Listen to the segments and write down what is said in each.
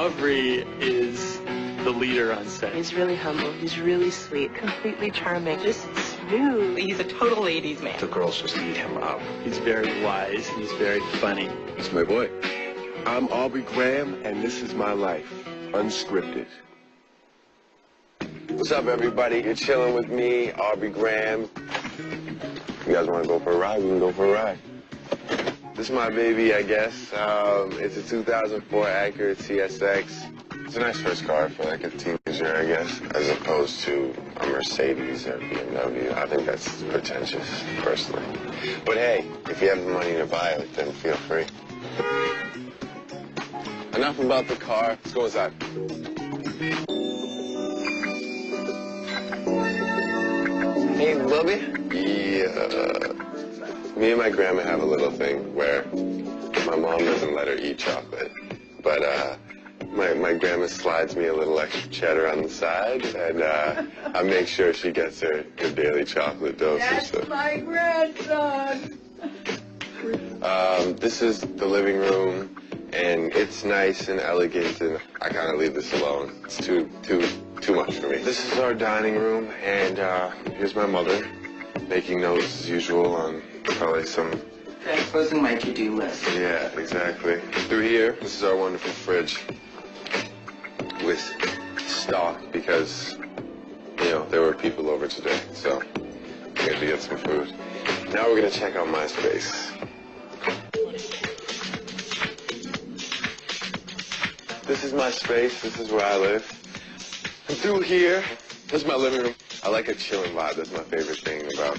Aubrey is the leader on set. He's really humble. He's really sweet. Completely charming. Just smooth. He's a total ladies' man. The girls just eat him up. He's very wise. He's very funny. It's my boy. I'm Aubrey Graham, and this is my life, unscripted. What's up, everybody? You're chilling with me, Aubrey Graham. You guys want to go for a ride? We can go for a ride. This is my baby, I guess. It's a 2004 Acura TSX. It's a nice first car for like a teenager, I guess, as opposed to a Mercedes or BMW. I think that's pretentious, personally. But hey, if you have the money to buy it, then feel free. Enough about the car. Let's go inside. Hey, Bubby. Yeah. Me and my grandma have a little thing where my mom doesn't let her eat chocolate, but my grandma slides me a little extra cheddar on the side, and I make sure she gets her daily chocolate dose. That's my grandson. This is the living room, and it's nice and elegant, and I kind of leave this alone. It's too much for me. This is our dining room, and here's my mother making notes as usual on probably some Transposing my to-do list. Yeah, exactly. Through here, this is our wonderful fridge with stock because, you know, there were people over today, so we had to get some food. Now we're gonna check out my space. This is my space. This is where I live. And through here, this is my living room. I like a chilling vibe. That's my favorite thing about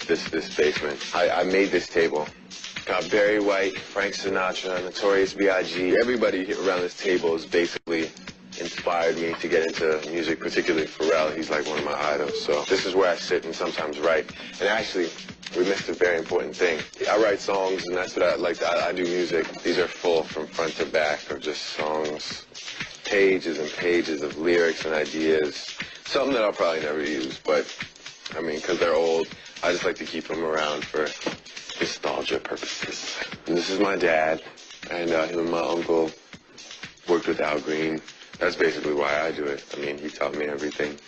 this basement. I made this table. Got Barry White, Frank Sinatra, Notorious B.I.G. Everybody around this table has basically inspired me to get into music, particularly Pharrell. He's like one of my idols. So this is where I sit and sometimes write. And actually, we missed a very important thing. I write songs, and that's what I like. I do music. These are full from front to back of just songs, pages and pages of lyrics and ideas. Something that I'll probably never use, but I mean, because they're old, I just like to keep them around for nostalgia purposes. And this is my dad, and him and my uncle worked with Al Green. That's basically why I do it. I mean, he taught me everything.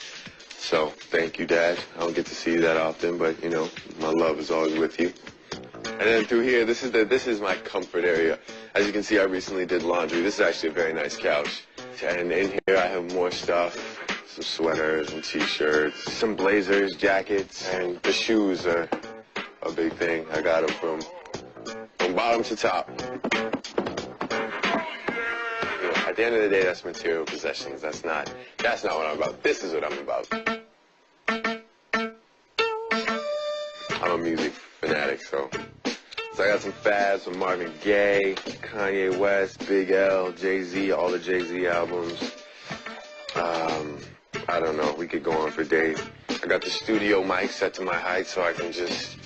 So, thank you, Dad. I don't get to see you that often, but, you know, my love is always with you. And then through here, this is my comfort area. As you can see, I recently did laundry. This is actually a very nice couch. And in here, I have more stuff. Some sweaters and t-shirts, some blazers, jackets, and the shoes are a big thing. I got them from bottom to top. You know, at the end of the day, that's material possessions. That's not what I'm about. This is what I'm about. I'm a music fanatic, so I got some fads from Marvin Gaye, Kanye West, Big L, Jay-Z, all the Jay-Z albums. I don't know, we could go on for days. I got the studio mic set to my height so I can just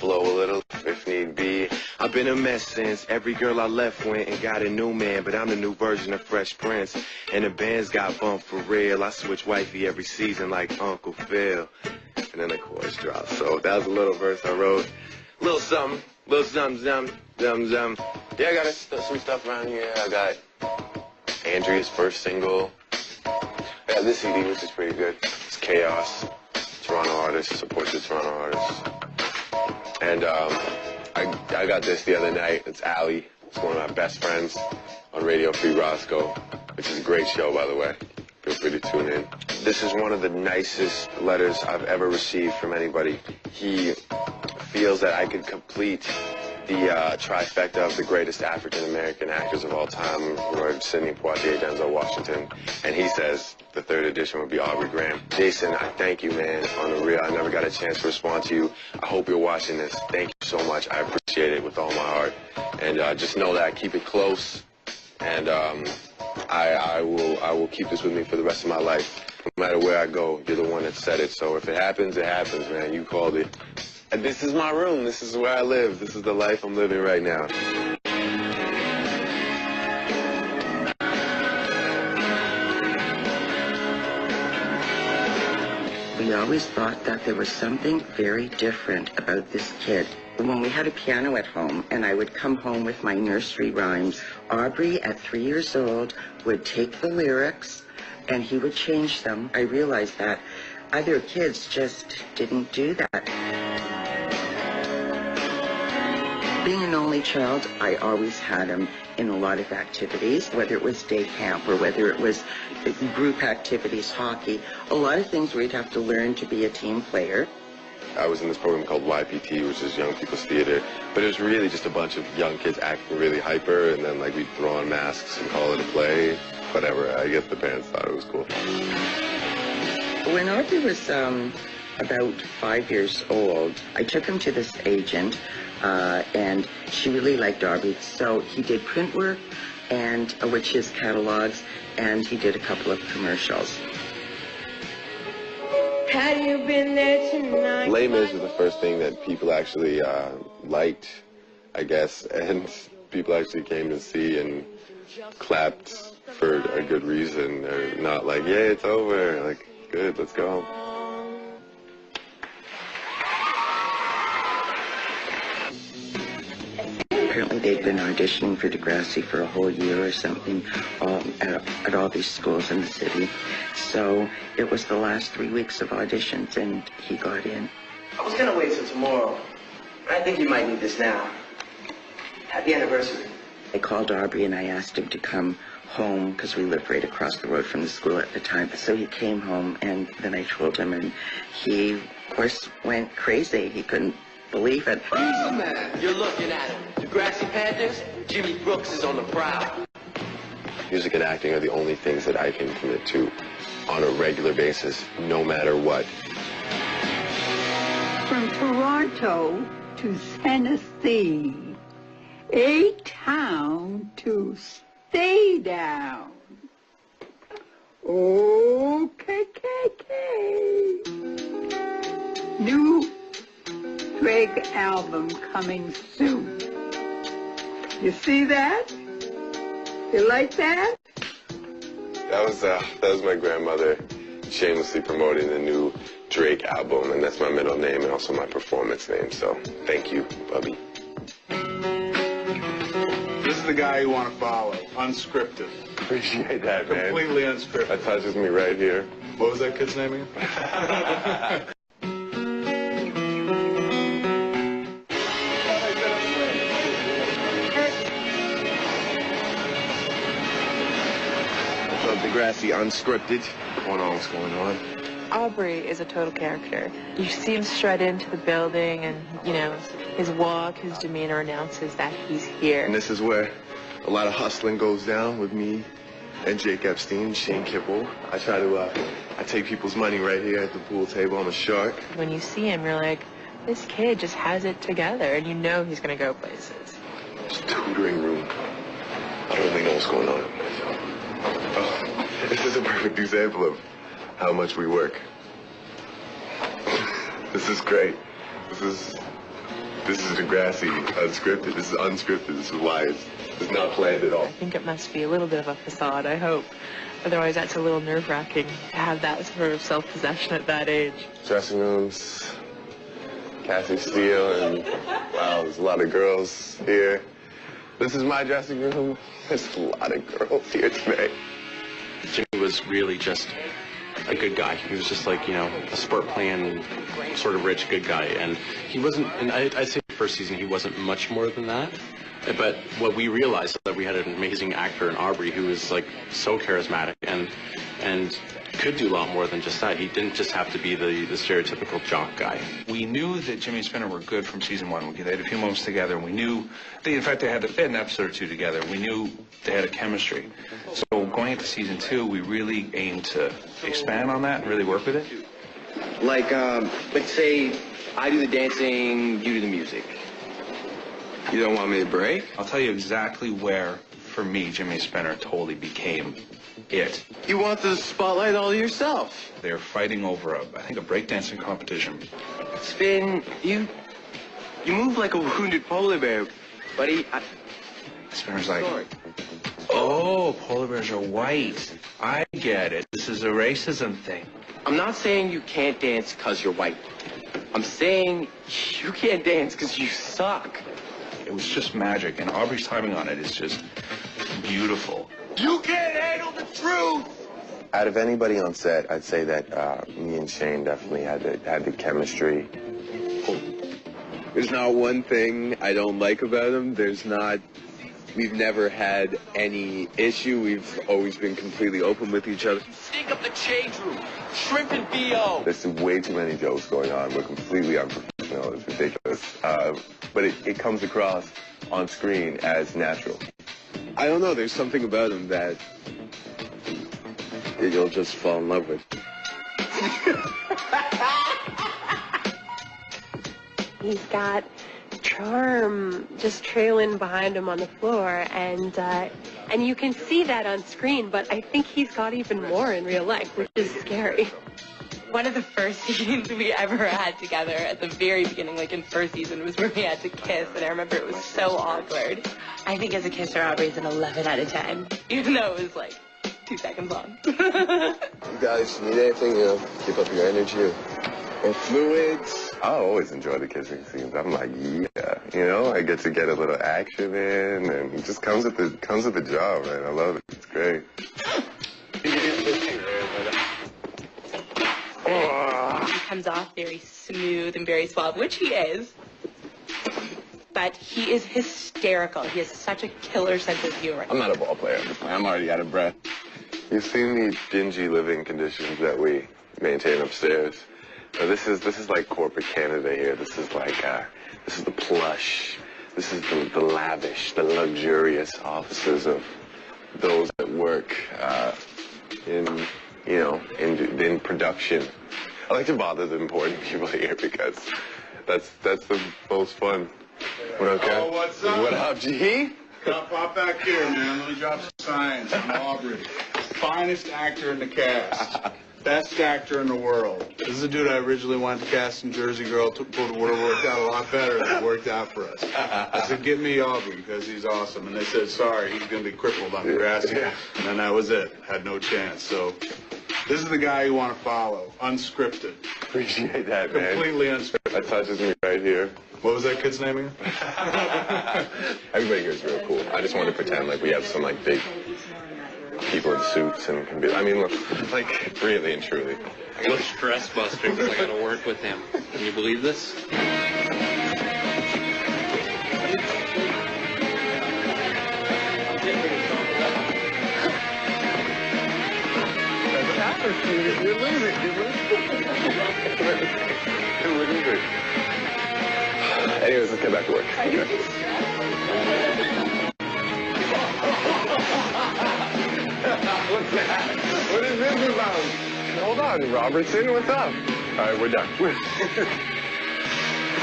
flow a little if need be. I've been a mess since every girl I left went and got a new man, but I'm the new version of Fresh Prince. And the bands got bumped for real. I switch wifey every season like Uncle Phil. And then the chorus drops. So that was a little verse I wrote. Little something, zum. Yeah, I got some stuff around here. I got Andrea's first single. Yeah, this CD, which is pretty good. It's Chaos. Toronto artists, support the Toronto artists. And I got this the other night. It's Allie. It's one of my best friends on Radio Free Roscoe, which is a great show, by the way. Feel free to tune in. This is one of the nicest letters I've ever received from anybody. He feels that I could complete the trifecta of the greatest African-American actors of all time, who are Sidney Poitier, Denzel Washington, and he says the third edition would be Aubrey Graham. Jason, I thank you, man, on the real. I never got a chance to respond to you. I hope you're watching this. Thank you so much. I appreciate it with all my heart. And just know that I keep it close, and I will keep this with me for the rest of my life. No matter where I go, you're the one that said it. So if it happens, man. You called it. And this is my room. This is where I live. This is the life I'm living right now. We always thought that there was something very different about this kid. When we had a piano at home and I would come home with my nursery rhymes Aubrey, at 3 years old, would take the lyrics and he would change them. I realized that other kids just didn't do that. Being an only child, I always had him in a lot of activities, whether it was day camp or whether it was group activities, hockey, a lot of things where you'd have to learn to be a team player. I was in this program called YPT, which is Young People's Theater, but it was really just a bunch of young kids acting really hyper, and then like we'd throw on masks and call it a play, whatever. I guess the parents thought it was cool. When Aubrey was about 5 years old, I took him to this agent, and she really liked Aubrey, so he did print work, and which is catalogs, and he did a couple of commercials. Have you been there tonight? Les Mis was the first thing that people actually liked, I guess, and people actually came to see and clapped for a good reason. They're not like, yeah, it's over. Like, good, let's go. Apparently they'd been auditioning for Degrassi for a whole year or something at all these schools in the city. So it was the last 3 weeks of auditions and he got in. I was gonna wait till tomorrow. I think you might need this now. Happy anniversary. I called Aubrey and I asked him to come home because we lived right across the road from the school at the time. So he came home and then I told him and he, of course, went crazy. He couldn't believe it. Oh, man, you're looking at him. Degrassi Panthers, Jimmy Brooks is on the prowl. Music and acting are the only things that I can commit to on a regular basis, no matter what. From Toronto to Tennessee, a town to stay down. OKKK. New Drake album coming soon. You see that? You like that? That was my grandmother shamelessly promoting the new Drake album, and that's my middle name and also my performance name, so thank you, Bubby. This is the guy you want to follow, unscripted. Appreciate that, man. Completely unscripted. That touches me right here. What was that kid's name again? Degrassi Unscripted. What's going on? Aubrey is a total character. You see him strut into the building and, you know, his walk, his demeanor announces that he's here. And this is where a lot of hustling goes down with me and Jake Epstein, Shane Kipple. I try to, I take people's money right here at the pool table. I'm a shark. When you see him, you're like, this kid just has it together, and you know he's going to go places. It's a tutoring room. I don't really know what's going on. Oh, this is a perfect example of how much we work. This is great. This is Degrassi Unscripted. This is unscripted. This is why it's not planned at all. I think it must be a little bit of a facade, I hope. Otherwise, that's a little nerve-wracking to have that sort of self-possession at that age. Dressing rooms, Cassie Steele, and wow, there's a lot of girls here. This is my dressing room. There's a lot of girls here today. Jimmy was really just a good guy. He was just like, you know, a spurt playing, sort of rich, good guy. And he wasn't, and I'd say the first season he wasn't much more than that. But what we realized is that we had an amazing actor in Aubrey who was like so charismatic and could do a lot more than just that. He didn't just have to be the stereotypical jock guy. We knew that Jimmy and Spinner were good from season one. They had a few moments together, and we knew, in fact, they had an episode or two together. We knew they had a chemistry. So going into season two, we really aimed to expand on that and really work with it. Like, let's say I do the dancing, you do the music. You don't want me to break? I'll tell you exactly where, for me, Jimmy and Spinner totally became it. You want the spotlight all to yourself. They were fighting over, I think, a breakdancing competition. Spin, you move like a wounded polar bear, buddy. Spinner's like, oh, polar bears are white. I get it. This is a racism thing. I'm not saying you can't dance because you're white. I'm saying you can't dance because you suck. It was just magic, and Aubrey's timing on it is just beautiful. You can't handle the truth! Out of anybody on set, I'd say that me and Shane definitely had the chemistry. There's not one thing I don't like about him. We've never had any issue. We've always been completely open with each other. Stink up the change room. Shrimp and B.O. There's way too many jokes going on. We're completely unprofessional. It's ridiculous. But it comes across on screen as natural. I don't know. There's something about him that you'll just fall in love with. He's got charm just trailing behind him on the floor, and you can see that on screen, but I think he's got even more in real life, which is scary. One of the first scenes we ever had together at the very beginning, like in first season, was where we had to kiss, and I remember it was so awkward. I think as a kisser, Aubrey's an 11 out of 10, even though it was like 2 seconds long. You guys need anything, keep up your energy or fluids. I always enjoy the kissing scenes. I'm like, yeah, I get to get a little action in, and it just comes with the job, man. I love it. It's great. He comes off very smooth and very suave, which he is. But he is hysterical. He has such a killer sense of humor. I'm not a ball player. I'm already out of breath. You've seen the dingy living conditions that we maintain upstairs. This is like corporate Canada here. This is like this is the plush. This is the lavish, the luxurious offices of those that work in production. I like to bother the important people here because that's the most fun. What up, Kat? Oh, what's up? What up, G? Come pop back here, man. Let me drop some signs. I'm Aubrey. Finest actor in the cast. Best actor in the world. This is a dude I originally wanted to cast in Jersey Girl. Would have worked out a lot better than it worked out for us. I said, give me Aubrey because he's awesome. And they said, sorry, he's going to be crippled on Degrassi. Yeah. And then that was it. Had no chance. So this is the guy you want to follow. Unscripted. Appreciate that, man. Completely unscripted. That touches me right here. What was that kid's name again? Everybody here is real cool. I just want to pretend like we have some like big people in suits and can be. I mean, look, like really and truly. I got a stress buster because I got to work with him. Can you believe this? You're losing. Anyways, let's get back to work. Okay. What's that? What is this about? Hold on, Robertson. What's up? All right, we're done. It's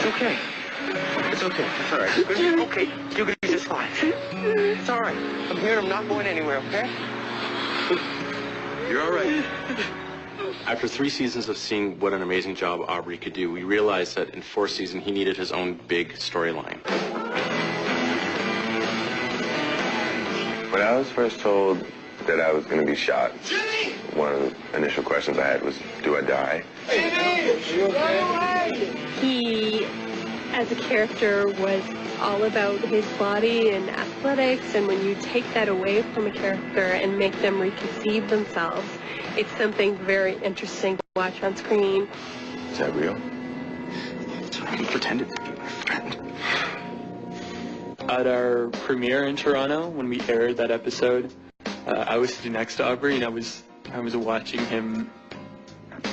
okay. It's okay. It's all right. It's okay. You're going to be just fine. It's all right. I'm here. I'm not going anywhere, okay? You're all right. After 3 seasons of seeing what an amazing job Aubrey could do, we realized that in 4th season he needed his own big storyline. When I was first told that I was going to be shot, one of the initial questions I had was, do I die? He, as a character, was all about his body and athletics, and when you take that away from a character and make them reconceive themselves, it's something very interesting to watch on screen. Is that real? So he pretended to be my friend. At our premiere in Toronto, when we aired that episode, I was sitting next to Aubrey, and I was watching him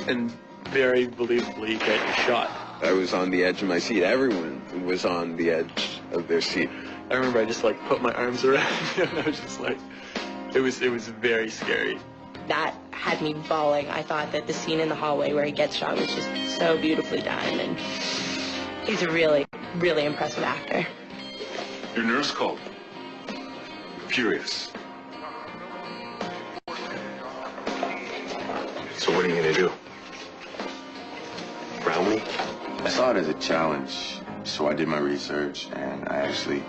and very believably get shot. I was on the edge of my seat. Everyone was on the edge of their seat. I remember I just put my arms around him, and I was just it was very scary. That had me bawling. I thought that the scene in the hallway where he gets shot was just so beautifully done, and he's a really, really impressive actor. Your nurse called. Furious. So what are you going to do? Round me? I saw it as a challenge, so I did my research, and I actually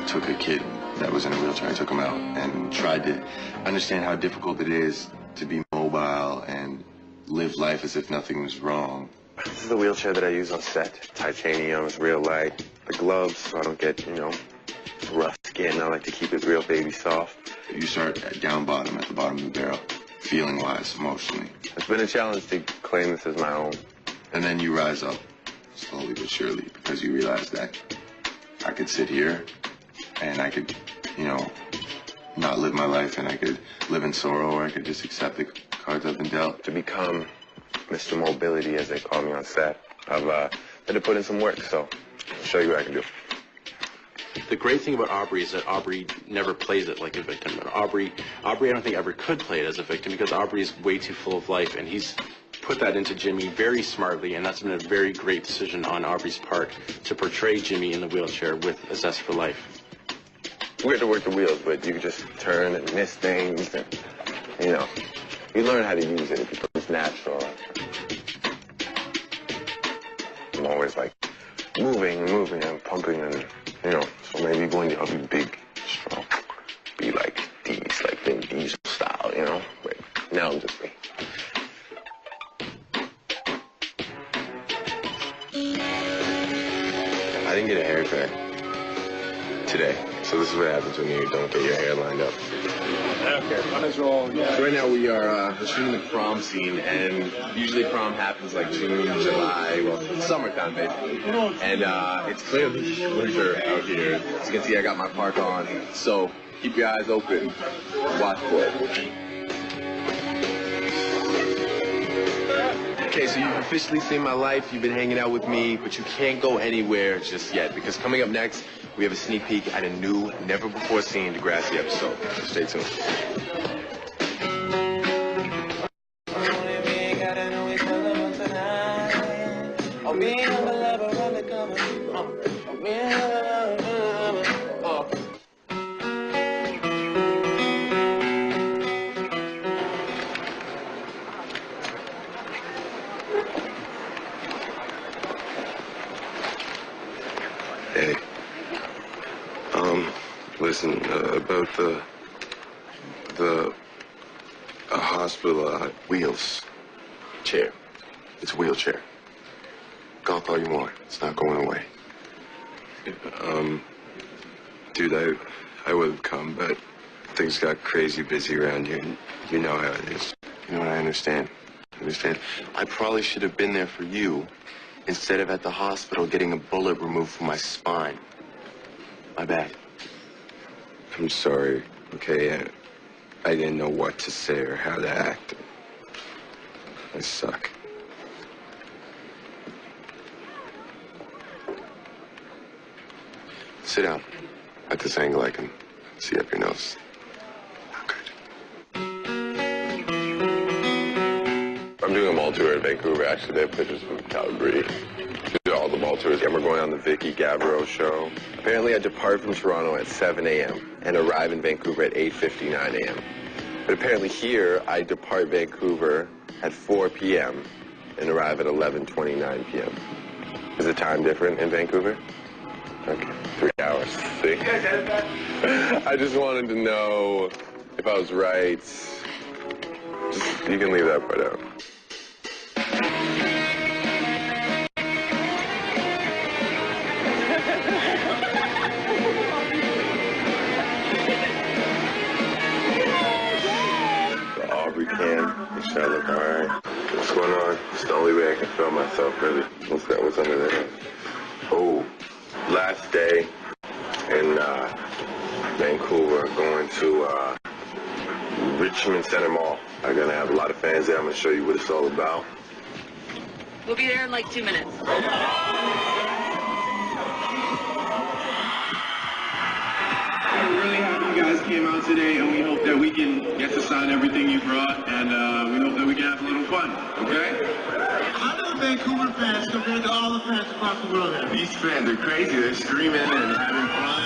took a kid that was in a wheelchair. I took him out and tried to understand how difficult it is to be mobile and live life as if nothing was wrong. This is the wheelchair that I use on set. Titanium, it's real light. The gloves, so I don't get, rough skin. I like to keep it real baby soft. You start down bottom, at the bottom of the barrel, feeling-wise, emotionally. It's been a challenge to claim this as my own. And then you rise up, slowly but surely, because you realize that I could sit here and I could, you know, not live my life, and I could live in sorrow, or I could just accept the cards I've been dealt. To become Mr. Mobility, as they call me on set, I've had to put in some work, so I'll show you what I can do. The great thing about Aubrey is that Aubrey never plays it like a victim. And Aubrey I don't think ever could play it as a victim, because Aubrey is way too full of life, and he's put that into Jimmy very smartly, and that's been a very great decision on Aubrey's part to portray Jimmy in the wheelchair with a zest for life. We had to work the wheels, but you could just turn and miss things, and, you know, you learn how to use it. It becomes natural. I'm always like moving and pumping, and, you know, so maybe one day I'll be big, strong, be like these, like Vin Diesel style, you know? But now I'm just me. I didn't get a haircut today, so this is what happens when you don't get your hair lined up. Okay, might as well, yeah. So right now we are shooting the prom scene, and usually prom happens like June, July, well, it's summertime basically. And it's clearly winter out here. As you can see, I got my park on, so keep your eyes open, watch for it. Okay, so you've officially seen my life, you've been hanging out with me, but you can't go anywhere just yet, because coming up next, we have a sneak peek at a new, never-before-seen Degrassi episode. So stay tuned. Hey. Listen, about the hospital, wheels, chair. It's a wheelchair. Golf all you want. It's not going away. Dude, I would have come, but things got crazy busy around here, and you know how it is. You know what? I understand. I probably should have been there for you instead of at the hospital getting a bullet removed from my spine. My bad. I'm sorry, okay? I didn't know what to say or how to act. I suck. Sit down. At this angle, I can see up your nose. Not good. I'm doing a mall tour in Vancouver, actually. They have pictures from Calgary. All the mall tours, and we're going on the Vicky Gabbro show. Apparently, I depart from Toronto at 7 a.m. and arrive in Vancouver at 8:59 a.m. But apparently here, I depart Vancouver at 4 p.m. and arrive at 11:29 p.m. Is the time different in Vancouver? Okay, 3 hours. See? I just wanted to know if I was right. You can leave that part out. Should I look alright? What's going on? It's the only way I can feel myself, really. What's under there? Oh, last day in Vancouver, going to Richmond Center Mall. I'm gonna have a lot of fans there. I'm gonna show you what it's all about. We'll be there in like 2 minutes. We're really happy you guys came out today, and we hope that we can get to sign everything you brought, and we hope that we can have a little fun, okay? How do the Vancouver fans compare to all the fans across the world have? These fans are crazy. They're screaming and having fun.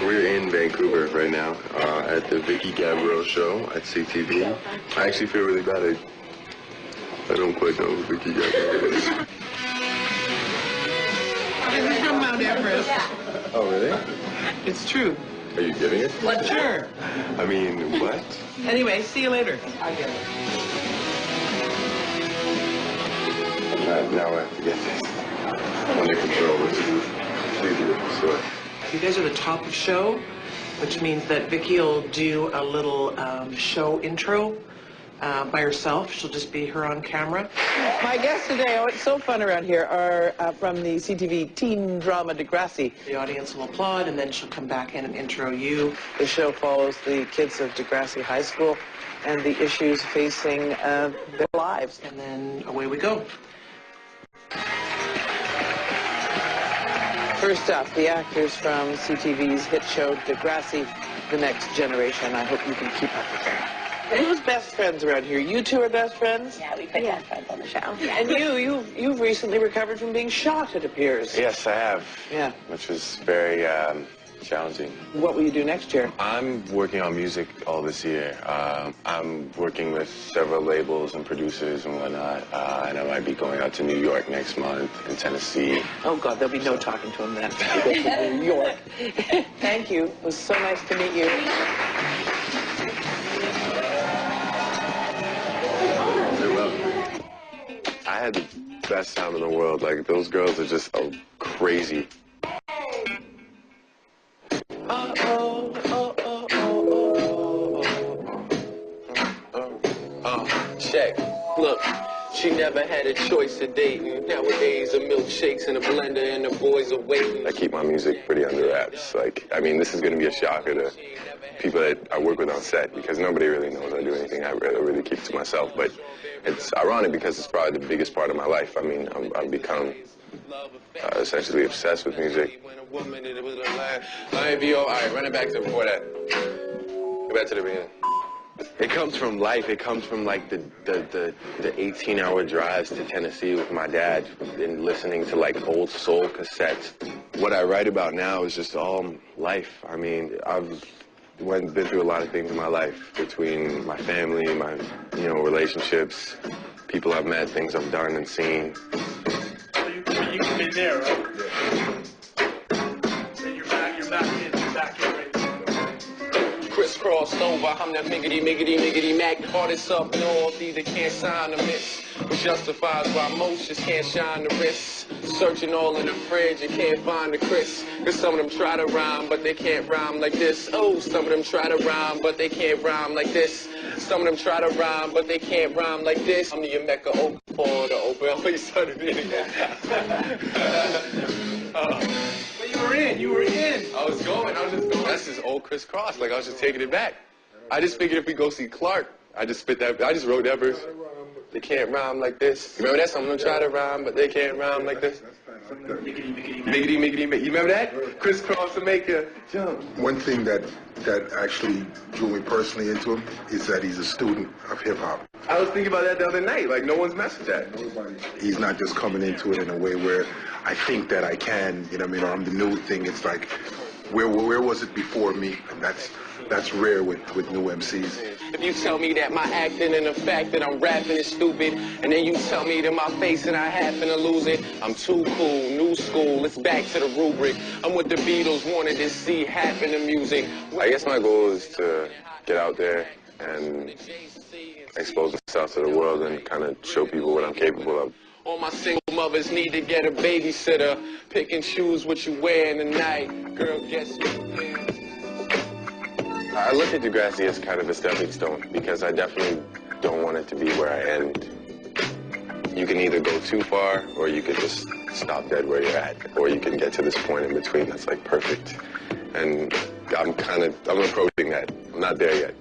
We're in Vancouver right now at the Vicky Gabbro show at CTV. I actually feel really bad. I don't quite know who Vicky Gabbro is. This is from Mount Everest. Oh, really? It's true. Are you giving it? What? Sure. I mean, what? Anyway, see you later. I get it. Now I have to get this under control, which is completely different story. You guys are the top of the show, which means that Vicky will do a little show intro by herself. She'll just be her on camera. My guests today, oh, it's so fun around here, are from the CTV teen drama Degrassi. The audience will applaud, and then she'll come back in and intro you. The show follows the kids of Degrassi High School and the issues facing their lives. And then away we go. First up, the actors from CTV's hit show Degrassi, The Next Generation. I hope you can keep up with them. Who's best friends around here? You two are best friends? Yeah, we've been best friends on the show. And you've recently recovered from being shot, it appears. Yes, I have. Yeah. Which was very challenging. What will you do next year? I'm working on music all this year. I'm working with several labels and producers and whatnot, and I might be going out to New York next month, in Tennessee. Oh, God, there'll be no talking to him then. You go to New York. Thank you. It was so nice to meet you. I had the best time in the world. Like, those girls are just crazy. Check. Look, she never had a choice of dating. Nowadays, a milkshakes in a blender and the boys are waiting. I keep my music pretty under wraps. Like, I mean, this is going to be a shocker to people that I work with on set because nobody really knows I do anything. I really keep it to myself. But it's ironic because it's probably the biggest part of my life. I mean, I've become essentially obsessed with music. All right, run it back to before that. Go back to the beginning. It comes from life. It comes from like the 18-hour drives to Tennessee with my dad and listening to like old soul cassettes. What I write about now is just all life. I mean, I've been through a lot of things in my life between my family, my relationships, people I've met, things I've done and seen. So you can be there, right? Then you're back in, right? Crisscrossed over, I'm that miggity Mac. Artists up north either can't sign or miss, which justifies why most just can't shine the wrists. Searching all in the fridge, you can't find the Chris. Cause some of them try to rhyme, but they can't rhyme like this. Oh, some of them try to rhyme, but they can't rhyme like this. Some of them try to rhyme, but they can't rhyme like this. I'm the Yameka Okafor, the Oprah always started it. But you were in. I was just going. That's just old crisscross. Like, I was just taking it back. I just figured if we go see Clark, I just wrote that verse. They can't rhyme like this. Remember that? Some of them try to rhyme, but they can't rhyme like this. Miggity. You remember that? Crisscross to make a jump. One thing that actually drew me personally into him is that he's a student of hip-hop. I was thinking about that the other night. Like, no one's messed with that. He's not just coming into it in a way where I think that I can, or I'm the new thing. It's like, where was it before me? And that's rare with new MCs. If you tell me that my acting and the fact that I'm rapping is stupid, and then you tell me to my face and I happen to lose it, I'm too cool, new school, it's back to the rubric. I'm what the Beatles wanted to see happen in music. I guess my goal is to get out there and expose myself to the world and kind of show people what I'm capable of. All my single mothers need to get a babysitter. Pick and choose what you wear in the night. Girl, guess what? I look at Degrassi as kind of a stepping stone because I definitely don't want it to be where I end. You can either go too far or you can just stop dead where you're at, or you can get to this point in between that's like perfect. And I'm approaching that. I'm not there yet.